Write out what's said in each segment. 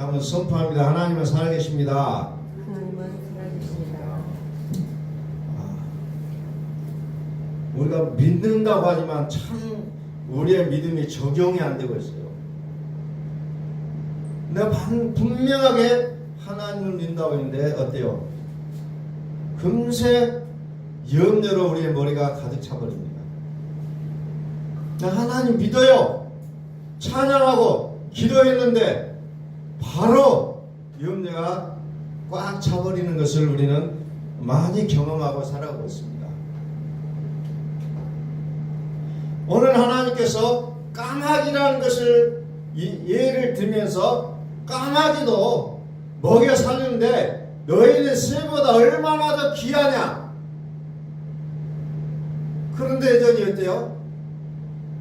한번 선포합니다. 하나님은 살아계십니다. 하나님은 살아계십니다. 우리가 믿는다고 하지만 참 우리의 믿음이 적용이 안 되고 있어요. 내가 분명하게 하나님을 믿는다고 했는데 어때요? 금세 염려로 우리의 머리가 가득 차버립니다. 나 하나님 믿어요. 찬양하고 기도했는데 바로 염려가 꽉 차버리는 것을 우리는 많이 경험하고 살아가고 있습니다. 오늘 하나님께서 까마귀라는 것을 예를 들면서 까마귀도 먹여 살리는데 너희는 새보다 얼마나 더 귀하냐. 그런데 여전히 어때요?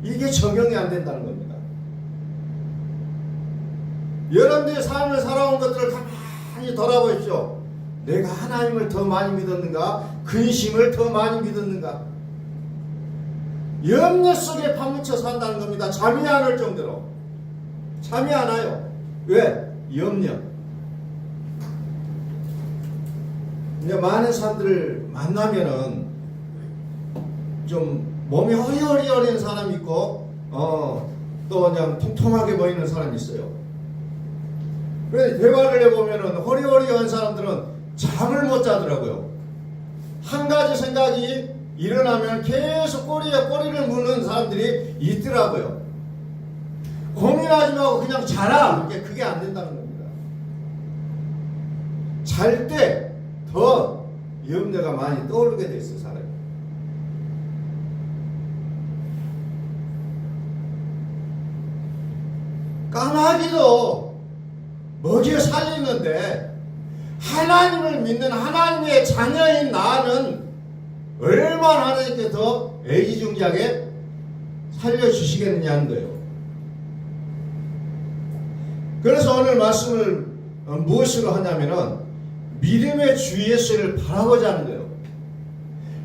이게 적용이 안 된다는 겁니다. 여러분들의 삶을 살아온 것들을 가만히 돌아보십시오. 내가 하나님을 더 많이 믿었는가? 근심을 더 많이 믿었는가? 염려 속에 파묻혀 산다는 겁니다. 잠이 안 올 정도로. 잠이 안 와요. 왜? 염려. 이제 많은 사람들을 만나면은 좀 몸이 허리허리한 사람이 있고, 또 그냥 통통하게 보이는 사람이 있어요. 그래서 대화를 해보면은 허리허리한 사람들은 잠을 못 자더라고요. 한 가지 생각이 일어나면 계속 꼬리에 꼬리를 무는 사람들이 있더라고요. 고민하지 말고 그냥 자라. 그게 안 된다는 겁니다. 잘 때 더 염려가 많이 떠오르게 돼 있어, 사람이. 까마귀도 먹여 살리는데 하나님을 믿는 하나님의 자녀인 나는 얼마나 하나님께 더 애지중지하게 살려주시겠느냐는 거예요. 그래서 오늘 말씀을 무엇으로 하냐면은 믿음의 주 예수를 바라보자는 거예요.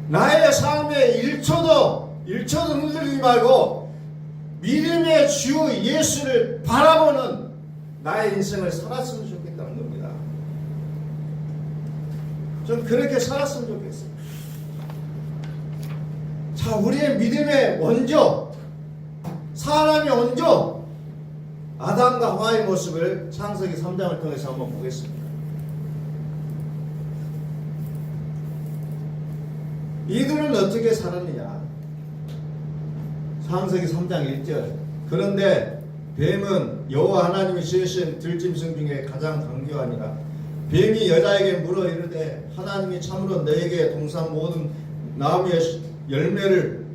나의 삶에 1초도 흔들리지 말고 믿음의 주 예수를 바라보는 나의 인생을 살았으면 좋겠다는 겁니다. 좀 그렇게 살았으면 좋겠어요. 자, 우리의 믿음의 원조, 사람의 원조, 아담과 하와의 모습을 창세기 3장을 통해서 한번 보겠습니다. 이들은 어떻게 살았느냐? 창세기 3장 1절. 그런데 뱀은 여호와 하나님이 지으신 들짐승 중에 가장 강교하니라. 뱀이 여자에게 물어 이르되 하나님이 참으로 너에게 동산 모든 나무의 열매를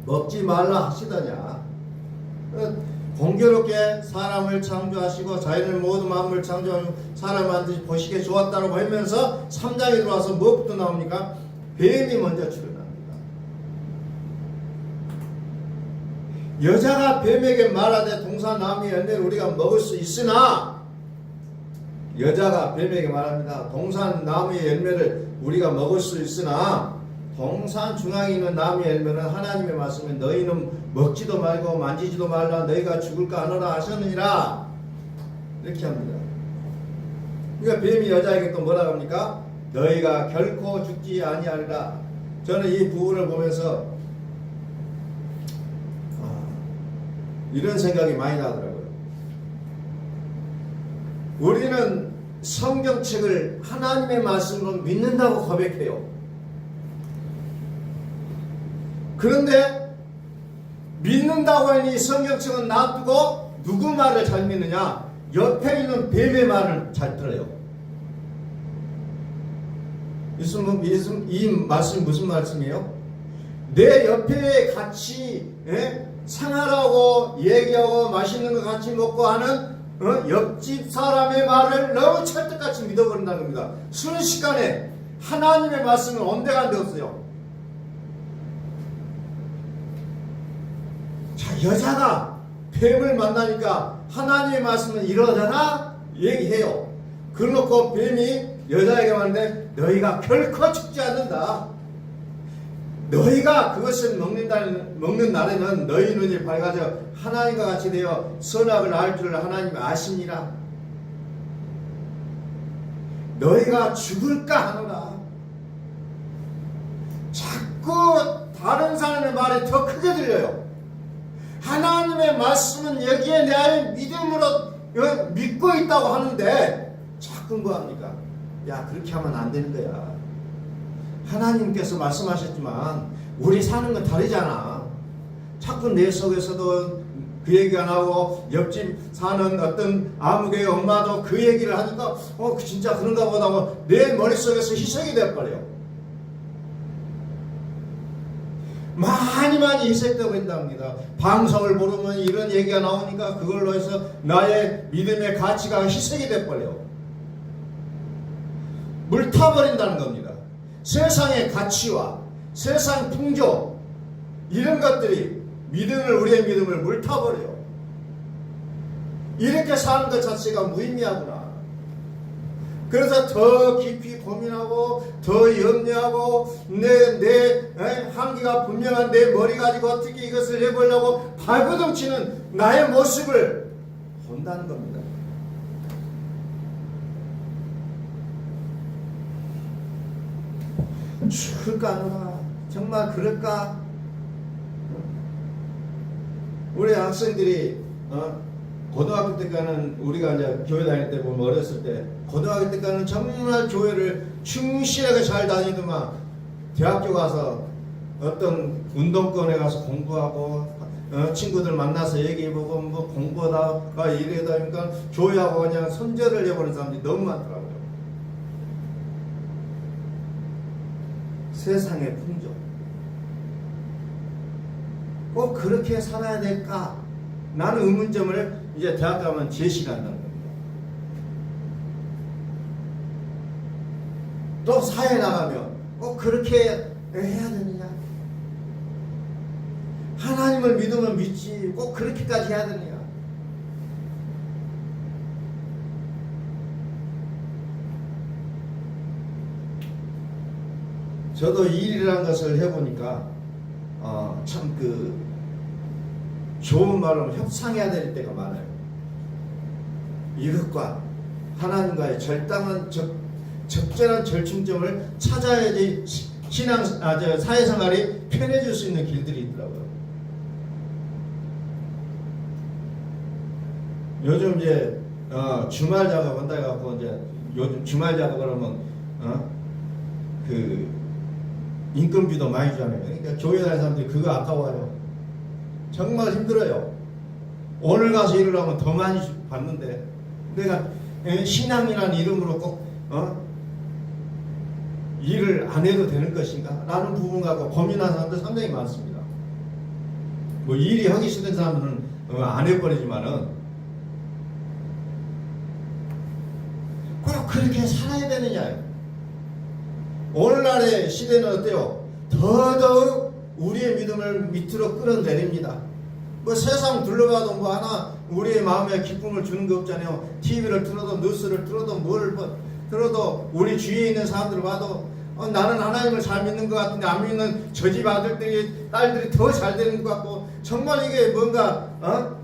먹지 말라 하시더냐. 공교롭게 사람을 창조하시고 자연을 모든 만물을 창조하시고 사람을 만드시 보시기에 좋았다고 하면서 3장에 들어와서 무엇부터 나옵니까? 뱀이 먼저 출현합니다. 여자가 뱀에게 말하되 동산 나무의 열매를 우리가 먹을 수 있으나, 여자가 뱀에게 말합니다. 동산 나무의 열매를 우리가 먹을 수 있으나 동산 중앙에 있는 나무의 열매는 하나님의 말씀에 너희는 먹지도 말고 만지지도 말라 너희가 죽을까 하노라 하셨느니라. 이렇게 합니다. 그러니까 뱀이 여자에게 또 뭐라고 합니까? 너희가 결코 죽지 아니하리라. 저는 이 부분을 보면서 이런 생각이 많이 나더라고요. 우리는 성경책을 하나님의 말씀으로 믿는다고 고백해요. 그런데 믿는다고 하니 성경책은 놔두고 누구 말을 잘 믿느냐? 옆에 있는 뱀의 말을 잘 들어요. 이 말씀이 무슨 말씀이에요? 내 옆에 같이 생활하고 얘기하고 맛있는 거 같이 먹고 하는 옆집 사람의 말을 너무 찰떡같이 믿어버린다는 겁니다. 순식간에 하나님의 말씀은 온데간데 없어요. 자, 여자가 뱀을 만나니까 하나님의 말씀은 이러잖아 얘기해요. 그러놓고 뱀이 여자에게 말하는데 너희가 결코 죽지 않는다. 너희가 그것을 먹는 날에는 너희 눈이 밝아져 하나님과 같이 되어 선악을 알 줄을 하나님이 아시니라. 너희가 죽을까 하노라. 자꾸 다른 사람의 말이 더 크게 들려요. 하나님의 말씀은 여기에 대하여 믿음으로 믿고 있다고 하는데 자꾸 뭐합니까? 야, 그렇게 하면 안 되는 거야. 하나님께서 말씀하셨지만 우리 사는 건 다르잖아. 자꾸 내 속에서도 그 얘기가 나오고 옆집 사는 어떤 아무개의 엄마도 그 얘기를 하니까 진짜 그런가 보다 하고 내 머릿속에서 희석이 돼버려요. 많이 희석되고 있답니다. 방송을 보면 이런 얘기가 나오니까 그걸로 해서 나의 믿음의 가치가 희석이 돼버려요. 물타버린다는 겁니다. 세상의 가치와 세상 풍조 이런 것들이 우리의 믿음을 물타버려요. 이렇게 사는 것 자체가 무의미하구나. 그래서 더 깊이 고민하고 더 염려하고 내 한계가 분명한 내 머리 가지고 어떻게 이것을 해보려고 발버둥치는 나의 모습을 본다는 겁니다. 죽을까 하노라. 정말 그럴까? 우리 학생들이 고등학교 때까지는 우리가 이제 교회 다닐 때 보면 어렸을 때 고등학교 때까지는 정말 교회를 충실하게 잘 다니더만 대학교 가서 어떤 운동권에 가서 공부하고 친구들 만나서 얘기해보고 뭐 공부하다가 이래다 보니까 교회하고 그냥 손절을 해버리는 사람들이 너무 많더라고요. 세상의 풍조 꼭 그렇게 살아야 될까? 나는 의문점을 이제 대학 가면 제시한다는 겁니다. 또 사회 나가면 꼭 그렇게 해야 되느냐? 하나님을 믿으면 믿지 꼭 그렇게까지 해야 되느냐? 저도 이 일이라는 것을 해보니까 참 좋은 말로 협상해야 될 때가 많아요. 이것과 하나님과의 적절한 절충점을 찾아야지 사회생활이 편해질 수 있는 길들이 있더라고요. 요즘 이제 주말 작업한다 해갖고 이제 요즘 주말 작업을 하면 인건비도 많이 주잖아요. 그러니까 교회 다니는 사람들이 그거 아까워요. 정말 힘들어요. 오늘 가서 일을 하면 더 많이 받는데 내가 신앙이라는 이름으로 꼭 일을 안 해도 되는 것인가? 라는 부분 갖고 고민하는 사람들 상당히 많습니다. 뭐 일이 하기 싫은 사람들은 안 해버리지만은 꼭 그렇게 살아야 되느냐? 오늘날의 시대는 어때요? 더더욱 우리의 믿음을 밑으로 끌어내립니다. 뭐 세상 둘러봐도 뭐 하나 우리의 마음에 기쁨을 주는 게 없잖아요. TV를 틀어도 뉴스를 틀어도 뭘 들어도 우리 주위에 있는 사람들을 봐도 나는 하나님을 잘 믿는 것 같은데 안 믿는 저 집 아들들이 딸들이 더 잘 되는 것 같고 정말 이게 뭔가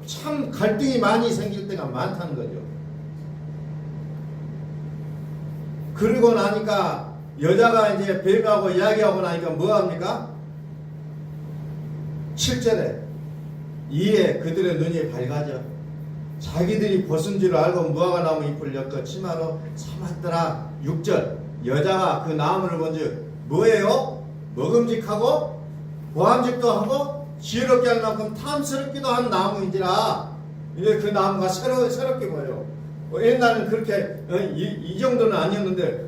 참 갈등이 많이 생길 때가 많다는 거죠. 그러고 나니까 여자가 이제 배교하고 이야기하고 나니까 뭐합니까? 7절에 이에 그들의 눈이 밝아져 자기들이 벗은 줄 알고 무화과 나무 잎을 엮어 치마로 삼았더라. 6절 여자가 그 나무를 본즉 뭐예요? 먹음직하고 보암직도 하고 지혜롭게 할 만큼 탐스럽기도 한 나무인지라. 이제 그 나무가 새롭게 보여요. 옛날에는 그렇게 이 정도는 아니었는데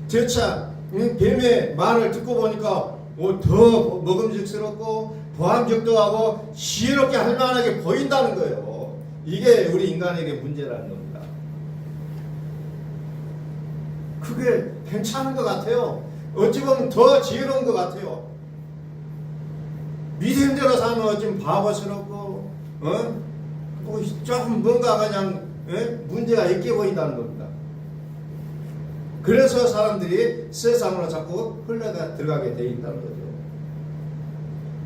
저차 뱀의 말을 듣고 보니까 더 먹음직스럽고 보암직도 하고 지혜롭게 할 만하게 보인다는 거예요. 이게 우리 인간에게 문제라는 겁니다. 그게 괜찮은 것 같아요. 어찌 보면 더 지혜로운 것 같아요. 믿음대로 살면 좀 바보스럽고 조금 뭔가 그냥 문제가 있게 보인다는 겁니다. 그래서 사람들이 세상으로 자꾸 흘러가 들어가게 돼 있다는 거죠.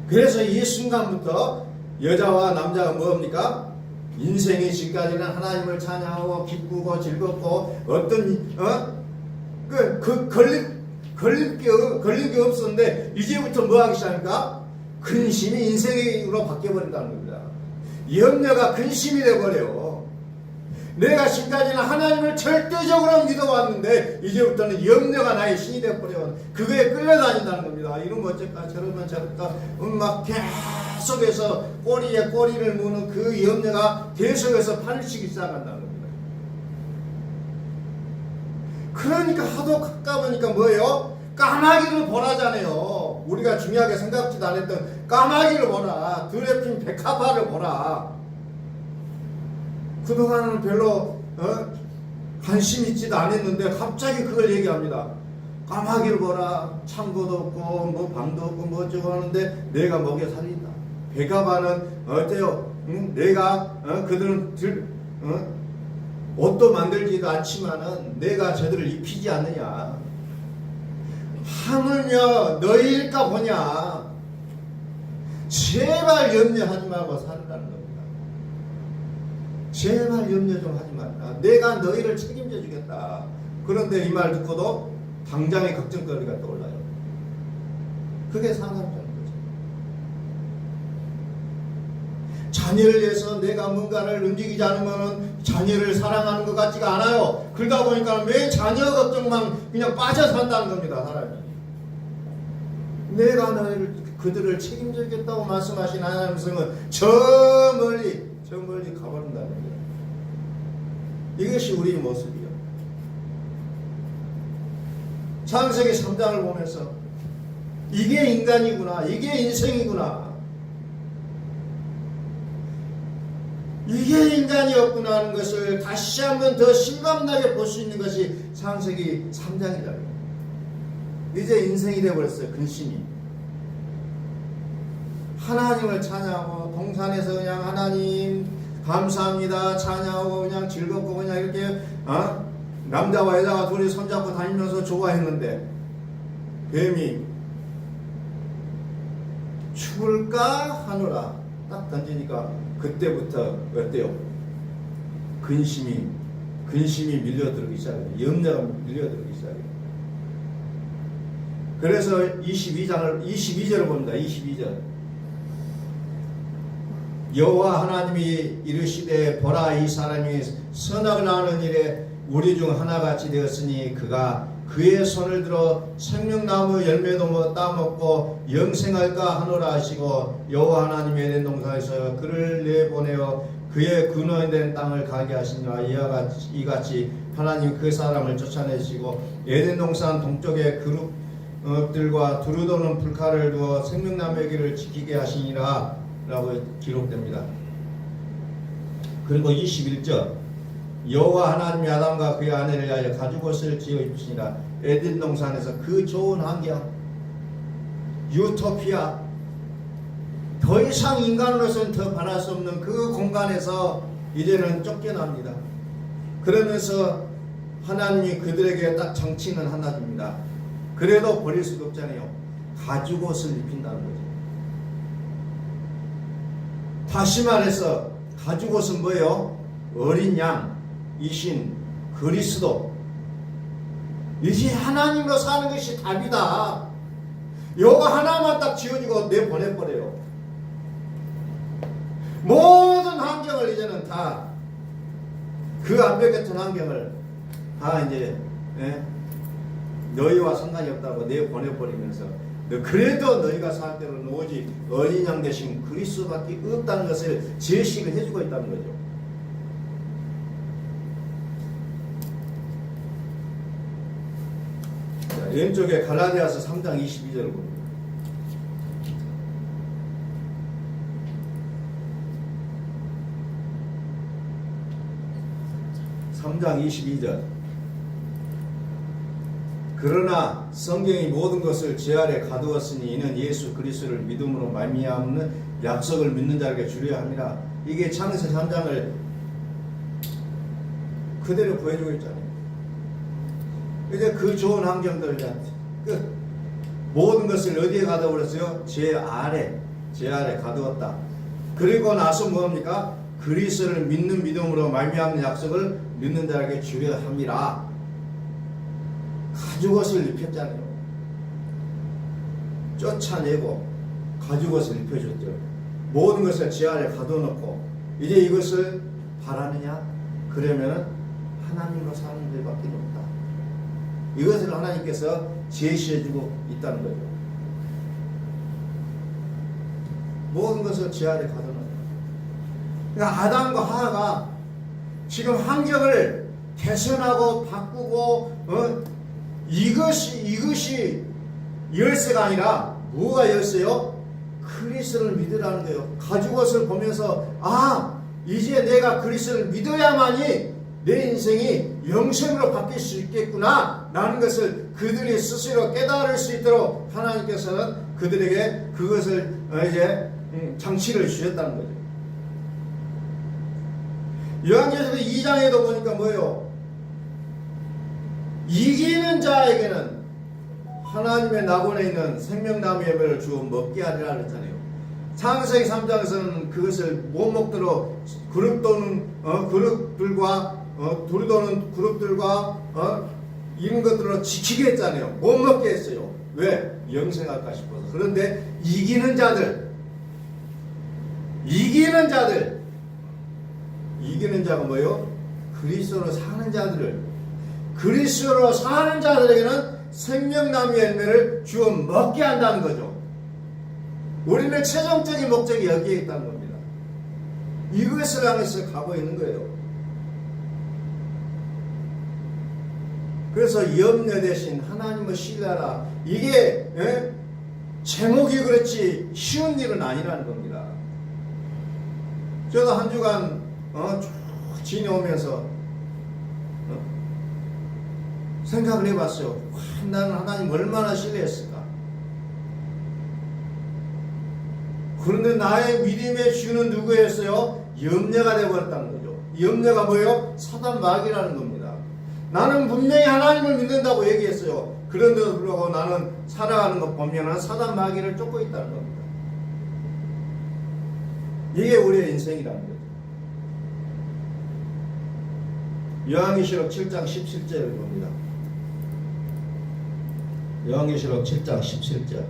그래서 이 순간부터 여자와 남자가 뭡니까? 인생이 지금까지는 하나님을 찬양하고 기쁘고 즐겁고 어떤 걸릴 게 없었는데 이제부터 뭐 하기 시작합니까? 근심이 인생으로 바뀌어버린다는 겁니다. 염려가 근심이 돼버려요. 내가 지금까지는 하나님을 절대적으로 믿어왔는데 이제부터는 염려가 나의 신이 되어버려. 그거에 끌려다닌다는 겁니다. 이러면 어쩔까 저러면 저럴까 막 계속해서 꼬리에 꼬리를 무는 그 염려가 계속해서 판을 치기 시작한다는 겁니다. 그러니까 하도 가까우니까 뭐예요? 까마귀를 보라잖아요. 우리가 중요하게 생각지도 않았던 까마귀를 보라. 들에 핀 백합화를 보라. 그동안은 별로 관심 있지도 않았는데 갑자기 그걸 얘기합니다. 까마귀를 보라. 창고도 없고 뭐 방도 없고 뭐 어쩌고 하는데 내가 먹여 살린다. 백합화는 어때요? 내가 그들은 옷도 만들지도 않지만은 내가 저들을 입히지 않느냐. 하물며 너희일까 보냐. 제발 염려하지 말고 살으라는 겁니다. 제발 염려 좀 하지 말라. 내가 너희를 책임져 주겠다. 그런데 이 말 듣고도 당장의 걱정거리가 떠올라요. 그게 상관없다는 거죠. 자녀를 위해서 내가 뭔가를 움직이지 않으면 자녀를 사랑하는 것 같지가 않아요. 그러다 보니까 매 자녀 걱정만 그냥 빠져 산다는 겁니다. 사람이. 내가 그들을 책임지겠다고 말씀하신 하나님의 성은 저 멀리 가버린다는 거예요. 이것이 우리의 모습이요. 창세기 3장을 보면서 이게 인간이구나, 이게 인생이구나, 이게 인간이었구나 하는 것을 다시 한번 더 실감나게 볼 수 있는 것이 창세기 3장이다. 이제 인생이 되어버렸어요. 근심이. 하나님을 찬양하고 동산에서 그냥 하나님 감사합니다 찬양하고 그냥 즐겁고 그냥 이렇게 남자와 여자가 둘이 손잡고 다니면서 좋아했는데 뱀이 죽을까 하노라 딱 던지니까 그때부터 어때요? 근심이 밀려들기 시작해요. 염려가 밀려들기 시작해요. 그래서 22절을 봅니다. 22절. 여호와 하나님이 이르시되 보라 이 사람이 선악을 하는 일에 우리 중 하나같이 되었으니 그가 그의 손을 들어 생명나무 열매도 따먹고 영생할까 하노라 하시고 여호와 하나님이 에덴 동산에서 그를 내보내어 그의 근원된 땅을 가게 하시니라. 이같이 하나님 그 사람을 쫓아내시고 에덴 동산 동쪽에 그룹들과 두루도는 불칼을 두어 생명나무의 길을 지키게 하시니라 라고 기록됩니다. 그리고 21절 여호와 하나님이 아담과 그의 아내를 위하여 가죽옷을 지어 입히시니라. 에덴 동산에서 그 좋은 환경 유토피아 더 이상 인간으로서는 더 바랄 수 없는 그 공간에서 이제는 쫓겨납니다. 그러면서 하나님이 그들에게 딱 정치는 하나 줍니다. 그래도 버릴 수가 없잖아요. 가죽옷을 입힌다는 거죠. 다시 말해서 가죽옷은 뭐예요? 어린 양, 이신, 그리스도. 이제 하나님으로 사는 것이 답이다. 요거 하나만 딱 지어주고 내보내버려요. 모든 환경을 이제는 다 그 완벽했던 환경을 다 이제 너희와 상관이 없다고 내보내버리면서 그래도 너희가 살 때로는 오직 어린 양 대신 그리스도밖에 없다는 것을 제시를 해주고 있다는 거죠. 자, 왼쪽에 갈라디아서 3장 22절을 봅니다. (3장 22절) 그러나 성경이 모든 것을 제 아래 가두었으니 이는 예수 그리스도를 믿음으로 말미암는 약속을 믿는 자에게 주려 합니다. 이게 창세기 3장을 그대로 보여주고 있잖아요. 이제 그 좋은 환경들 모든 것을 어디에 가둬버렸어요? 제 아래 가두었다. 그리고 나서 뭡니까? 그리스도를 믿는 믿음으로 말미암는 약속을 믿는 자에게 주려 함이라. 가죽옷을 입혔잖아요. 쫓아내고 가죽옷을 입혀줬죠. 모든 것을 지하에 가둬놓고 이제 이것을 바라느냐? 그러면은 하나님으로 사는 일밖에 없다. 이것을 하나님께서 제시해주고 있다는 거죠. 모든 것을 지하에 가둬놓고. 그러니까 아담과 하와가 지금 환경을 개선하고 바꾸고 이것이 열쇠가 아니라 뭐가 열쇠요? 그리스도를 믿으라는 거예요. 가죽옷을 보면서 이제 내가 그리스도를 믿어야만이 내 인생이 영생으로 바뀔 수 있겠구나 라는 것을 그들이 스스로 깨달을 수 있도록 하나님께서는 그들에게 그것을 이제 장치를 주셨다는 거죠. 요한계시록 2장에도 보니까 뭐예요? 이기는 자에게는 하나님의 낙원에 있는 생명나무 열매를 주어 먹게 하리라 그랬잖아요. 창세기 3장에서는 그것을 못 먹도록 그룹 도는 그룹들과 둘이 도는 그룹들과 이런 것들을 지키게 했잖아요. 못 먹게 했어요. 왜? 영생할까 싶어서. 그런데 이기는 자가 뭐예요? 그리스도로 사는 자들에게는 생명나무 열매를 주어 먹게 한다는 거죠. 우리는 최종적인 목적이 여기에 있다는 겁니다. 이것을 향해서 가고 있는 거예요. 그래서 염려 대신 하나님을 신뢰하라. 이게 제목이 그렇지 쉬운 일은 아니라는 겁니다. 저도 한 주간 쭉 지내오면서 생각을 해봤어요. 나는 하나님 얼마나 신뢰했을까. 그런데 나의 믿음의 주는 누구였어요? 염려가 되어버렸다는 거죠. 염려가 뭐예요? 사단 마귀라는 겁니다. 나는 분명히 하나님을 믿는다고 얘기했어요. 그런데도 불구하고 나는 살아가는 것 보면 사단 마귀를 쫓고 있다는 겁니다. 이게 우리의 인생이라는 거죠. 요한계시록 7장 17절을 봅니다. 요한계시록 7장 17절.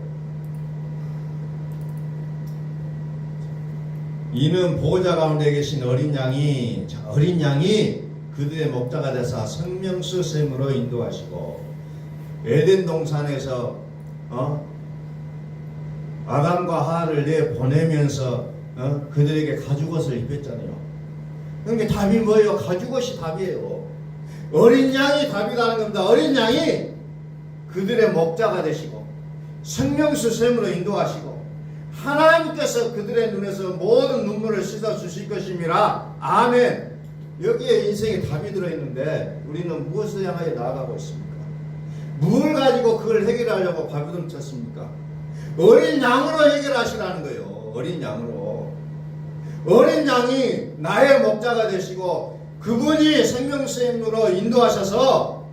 이는 보호자 가운데 계신 어린 양이 그들의 목자가 되사 생명수 샘으로 인도하시고 에덴 동산에서 아담과 하와를 내보내면서 그들에게 가죽옷을 입혔잖아요. 그러니까 답이 뭐예요? 가죽옷이 답이에요. 어린 양이 답이라는 겁니다. 어린 양이 그들의 목자가 되시고 생명수 샘으로 인도하시고 하나님께서 그들의 눈에서 모든 눈물을 씻어 주실 것임이라. 아멘. 여기에 인생에 답이 들어있는데 우리는 무엇을 향하여 나아가고 있습니까? 무엇을 가지고 그걸 해결하려고 발버둥 쳤습니까? 어린 양으로 해결하시라는 거예요. 어린 양으로. 어린 양이 나의 목자가 되시고 그분이 생명샘으로 인도하셔서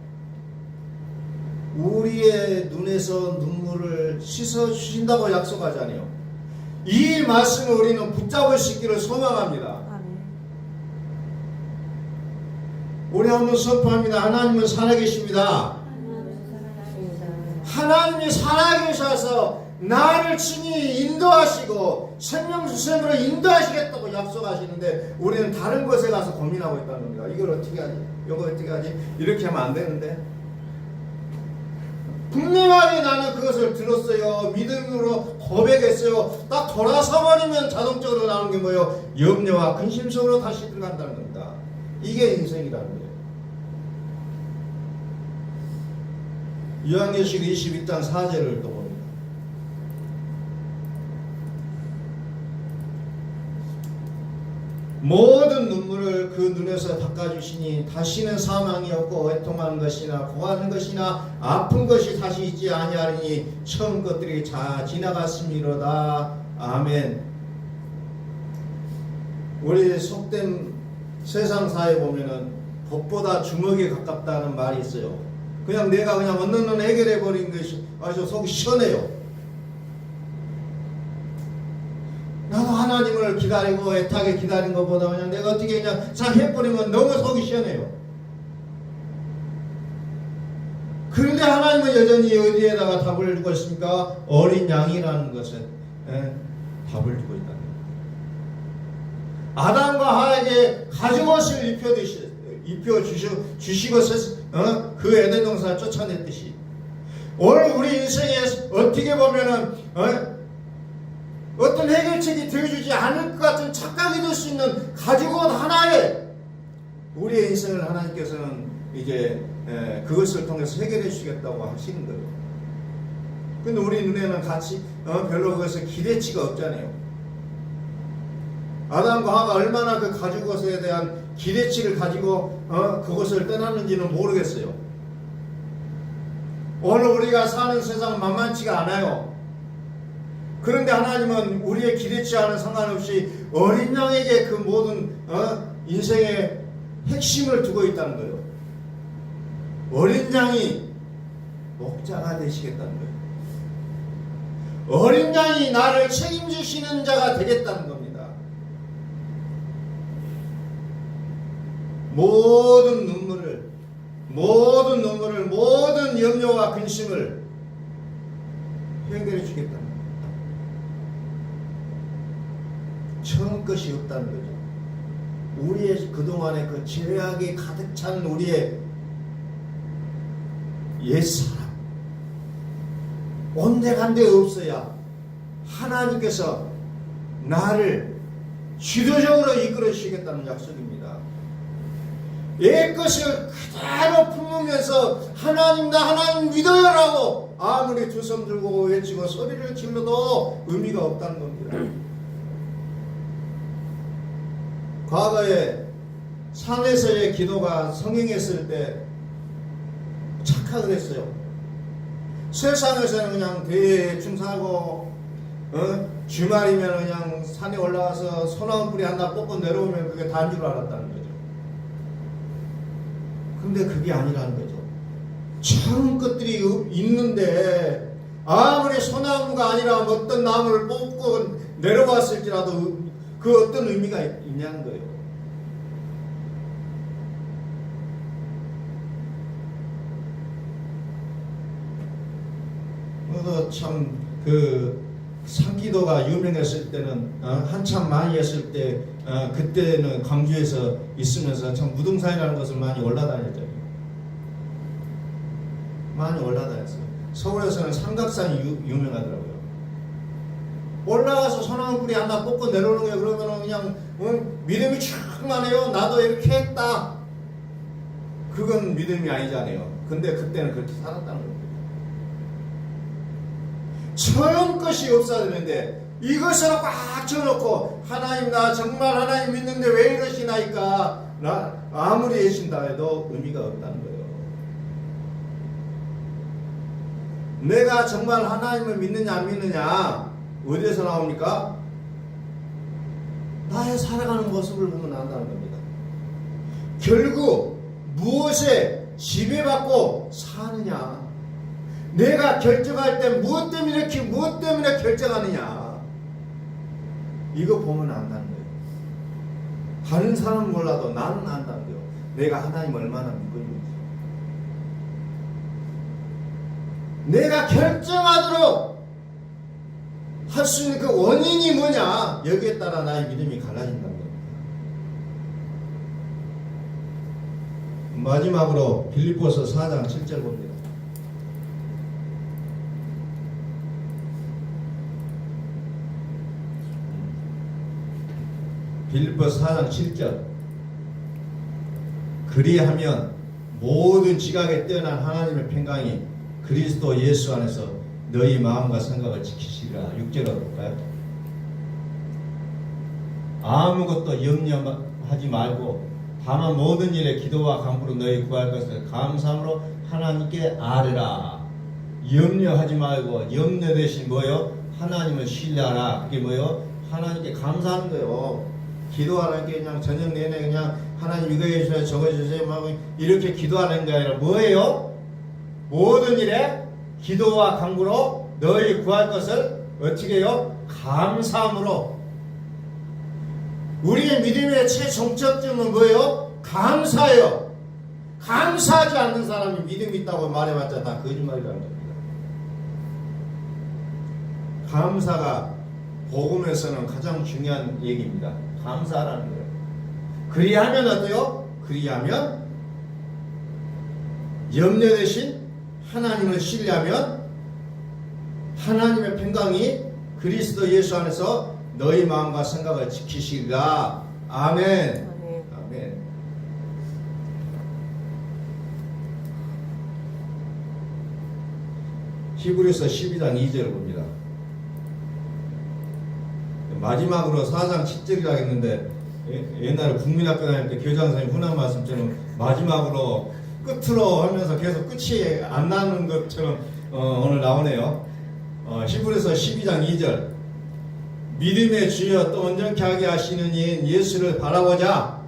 우리의 눈에서 눈물을 씻어주신다고 약속하잖아요. 이 말씀을 우리는 붙잡을 수 있기를 소망합니다. 우리 한번 선포합니다. 하나님은 살아계십니다. 하나님이 살아계셔서 나를 친히 인도하시고 생명수샘으로 인도하시겠다고 약속하시는데 우리는 다른 곳에 가서 고민하고 있다는 겁니다. 이걸 어떻게 하지? 이거 어떻게 하지? 이렇게 하면 안 되는데 분명하게 나는 그것을 들었어요. 믿음으로 고백했어요. 딱 돌아서 버리면 자동적으로 나오는 게 뭐예요? 염려와 근심 속으로 다시 들어간다는 겁니다. 이게 인생이라는 거예요. 요한계시록 22장 4절을 또 봅니다. 모든 눈물을 그 눈에서 닦아주시니 다시는 사망이 없고 애통하는 것이나 고하는 것이나 아픈 것이 다시 있지 아니하리니 처음 것들이 다 지나갔음이로다. 아멘. 우리 속된 세상사에 보면은 법보다 주먹에 가깝다는 말이 있어요. 그냥 내가 그냥 얻는 해결해 버린 것이 아주 속이 시원해요. 나도 하나님을 기다리고 애타게 기다린 것보다 그냥 내가 어떻게 그냥 싹 해버리면 너무 속이 시원해요. 그런데 하나님은 여전히 어디에다가 답을 주고 있습니까? 어린 양이라는 것에 답을 주고 있다. 아담과 하에게 가죽옷을 입혀주시고서 그 에덴 동산을 쫓아냈듯이 오늘 우리 인생에 어떻게 보면은 어떤 해결책이 되어주지 않을 것 같은 착각이 될 수 있는 가죽옷 하나에 우리의 인생을 하나님께서는 이제 그것을 통해서 해결해 주시겠다고 하시는 거예요. 근데 우리 눈에는 같이 별로 그것에 기대치가 없잖아요. 아담과 하가 얼마나 그 가죽옷에 대한 기대치를 가지고 그것을 떠났는지는 모르겠어요. 오늘 우리가 사는 세상은 만만치가 않아요. 그런데 하나님은 우리의 기대치와는 상관없이 어린 양에게 그 모든 인생의 핵심을 두고 있다는 거예요. 어린 양이 목자가 되시겠다는 거예요. 어린 양이 나를 책임지시는 자가 되겠다는 겁니다. 모든 눈물을, 모든 염려와 근심을 해결해 주겠다는 거예요. 처음 것이 없다는 거죠. 우리의 그동안의 그 죄악이 가득 찬 우리의 옛사람, 온데간데 없어야 하나님께서 나를 지도적으로 이끌어 주시겠다는 약속입니다. 옛것을 그대로 품으면서 하나님 나 하나님 믿어요라고 아무리 두 손 들고 외치고 소리를 질러도 의미가 없다는 겁니다. 과거에 산에서의 기도가 성행했을 때 착각을 했어요. 세상에서는 그냥 대충 살고 주말이면 그냥 산에 올라가서 소나무 뿌리 하나 뽑고 내려오면 그게 다인 줄 알았다는 거죠. 근데 그게 아니라는 거죠. 참 것들이 있는데 아무리 소나무가 아니라 어떤 나무를 뽑고 내려왔을지라도 그 어떤 의미가 있냐는 거예요. 그래서 참 그 산기도가 유명했을 때는 한참 많이 했을 때 그때는 광주에서 있으면서 참 무등산이라는 것을 많이 올라다녔죠. 많이 올라다녔어요. 서울에서는 삼각산이 유명하더라고요. 올라가서 소나무 뿌리 하나 뽑고 내려오는 게 그러면은 그냥 믿음이 충만해요. 나도 이렇게 했다. 그건 믿음이 아니잖아요. 근데 그때는 그렇게 살았다는 겁니다. 처음 것이 없어야 되는데 이것으로 꽉 쳐놓고 하나님 나 정말 하나님 믿는데 왜 이러시나이까 아무리 애신다 해도 의미가 없다는 거예요. 내가 정말 하나님을 믿느냐 안 믿느냐 어디에서 나옵니까? 나의 살아가는 모습을 보면 안다는 겁니다. 결국 무엇에 지배받고 사느냐, 내가 결정할 때 무엇 때문에 결정하느냐, 이거 보면 안다는 거예요. 다른 사람은 몰라도 나는 안다는 거예요. 내가 하나님 얼마나 믿고 있는지. 내가 결정하도록 할 수 있는 그 원인이 뭐냐, 여기에 따라 나의 믿음이 갈라진다는 겁니다. 마지막으로 빌립보서 4장 7절 봅니다. 빌립보서 4장 7절. 그리하면 모든 지각에 뛰어난 하나님의 평강이 그리스도 예수 안에서 너희 마음과 생각을 지키시리라. 6절로 볼까요? 아무것도 염려하지 말고 다만 모든 일에 기도와 간구로 너희 구할 것을 감사함으로 하나님께 아뢰라. 염려하지 말고, 염려 대신 뭐요? 하나님을 신뢰하라. 그게 뭐요? 하나님께 감사하는 거예요. 기도하는 게 그냥 저녁 내내 그냥 하나님 이거 해주세요 저거 해주세요 막 이렇게 기도하는 게 아니라 뭐예요? 모든 일에 기도와 간구로 너희 구할 것을 어떻게 해요? 감사함으로 우리의 믿음의 최종적점은 뭐예요? 감사예요. 감사하지 않는 사람이 믿음이 있다고 말해봤자 다 거짓말이라는 겁니다. 감사가 복음에서는 가장 중요한 얘기입니다. 감사라는 거예요. 그리하면 어때요? 그리하면 염려 대신 하나님을 신뢰하면 하나님의 평강이 그리스도 예수 안에서 너희 마음과 생각을 지키시리라. 아멘. 아멘. 아멘. 히브리서 12장 2절을 봅니다. 마지막으로 4장 7절이라고 했는데 옛날에 국민학교 다닐 때 교장 선생님 훈한 말씀처럼 마지막으로 끝으로 하면서 계속 끝이 안 나는 것처럼 오늘 나오네요. 히브리서 12장 2절 믿음의 주여 또 온전케 하게 하시는 이인 예수를 바라보자.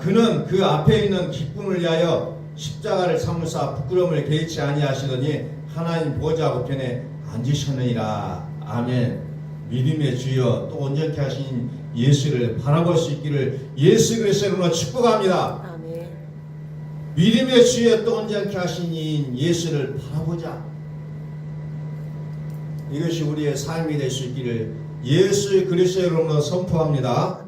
그는 그 앞에 있는 기쁨을 위하여 십자가를 참으사 부끄러움을 개의치 아니하시더니 하나님 보좌 우편에 앉으셨느니라. 아멘. 믿음의 주여 또 온전케 하신 예수를 바라볼 수 있기를 예수 그리스도로 축복합니다. 아멘. 믿음의 주여 또 온전케 하신 이인 예수를 바라보자. 이것이 우리의 삶이 될 수 있기를 예수 그리스도의 이름으로 선포합니다.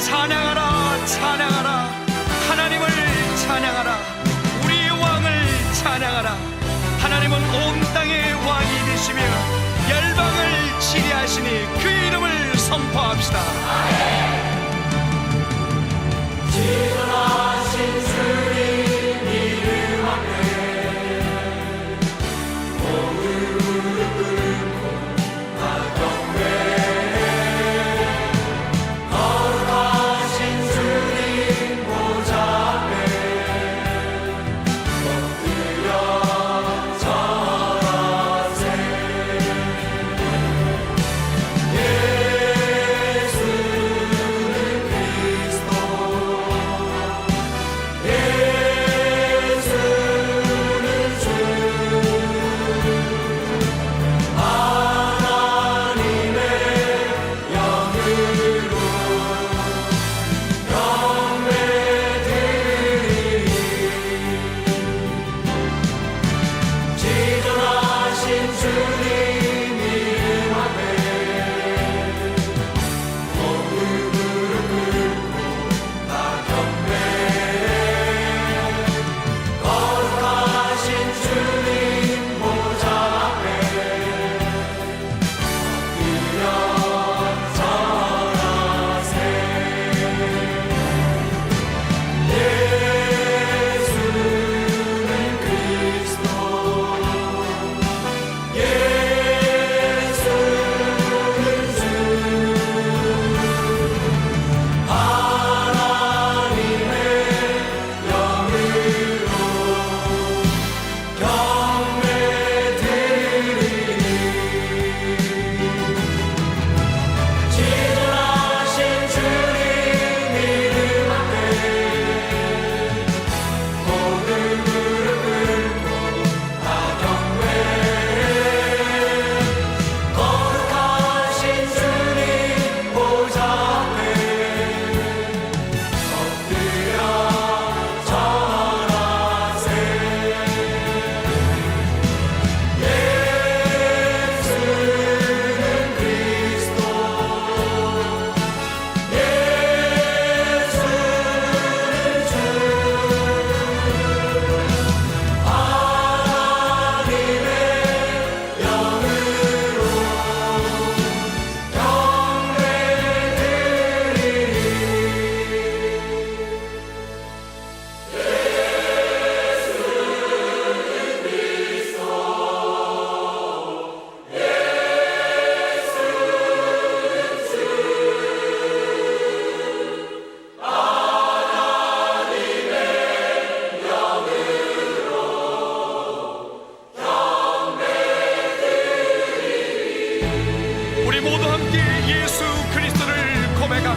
찬양하라 찬양하라 하나님을 찬양하라 우리의 왕을 찬양하라. 하나님은 온 땅의 왕이 되시며 열방을 지배하시니 그의 이름을 선포합시다. 지존하신 주님 이름 앞에 오늘 무릎 꿇고 나 경배 예수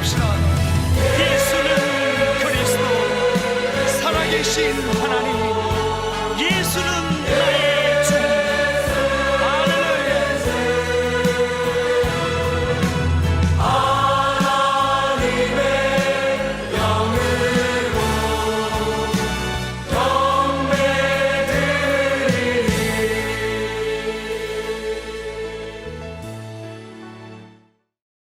고백합시다. 예수는 그리스도, 살아계신 하나님.